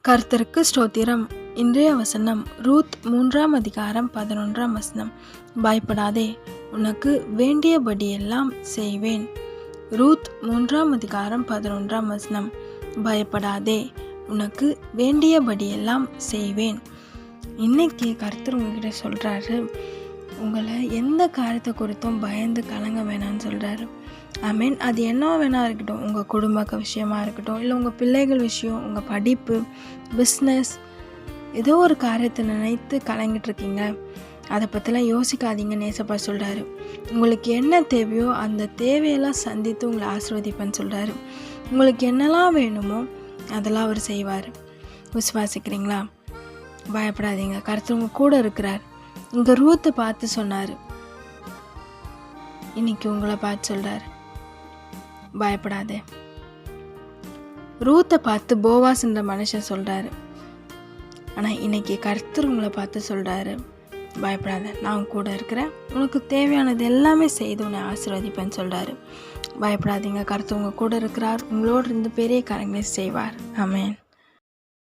கர்த்தருக்கு ஸ்தோத்திரம். இன்றைய வசனம் ரூத் 3:11. பயப்படாதே, உனக்கு வேண்டியபடியெல்லாம் செய்வேன். ரூத் 3:11. பயப்படாதே, உனக்கு வேண்டியபடியெல்லாம் செய்வேன். இன்னைக்கு கர்த்தர் உங்ககிட்ட சொல்கிறாரு, உங்களை எந்த காரியத்தை குறித்தும் பயந்து கலங்க வேணான்னு சொல்கிறாரு. ஆமீன். அது என்ன வேணா இருக்கட்டும், உங்கள் குடும்ப விஷயமாக இருக்கட்டும், இல்லை உங்கள் பிள்ளைகள் விஷயம், உங்கள் படிப்பு, பிஸ்னஸ், ஏதோ ஒரு காரியத்தை நினைத்து கலங்கிட்டுருக்கீங்க. அதை பற்றிலாம் யோசிக்காதீங்கன்னு ஏசப்பா சொல்கிறாரு. உங்களுக்கு என்ன தேவையோ அந்த தேவையெல்லாம் சந்தித்து உங்களை ஆசீர்வதிப்பேன்னு சொல்கிறாரு. உங்களுக்கு என்னெல்லாம் வேணுமோ அதெல்லாம் அவர் செய்வார். விசுவாசிக்கிறீங்களா? பயப்படாதீங்க, கர்த்தர் உங்கள் கூட இருக்கிறார். இங்கே ரூத்தை பார்த்து சொன்னார், இன்னைக்கு உங்களை பார்த்து சொல்கிறார், பயப்படாதே. ரூத்தை பார்த்து போவாஸ்ன்ற மனுஷன் சொல்கிறாரு, ஆனால் இன்னைக்கு கர்த்தர் உங்களை பார்த்து சொல்கிறாரு, பயப்படாத, நான் கூட இருக்கிறேன், உனக்கு தேவையானது எல்லாமே செய்து உன்னை ஆசீர்வதிப்பேன்னு சொல்கிறாரு. பயப்படாதீங்க, கர்த்தர் உங்கள் கூட இருக்கிறார், உங்களோடு இருந்து பெரிய காரியங்களை செய்வார். ஆமென்.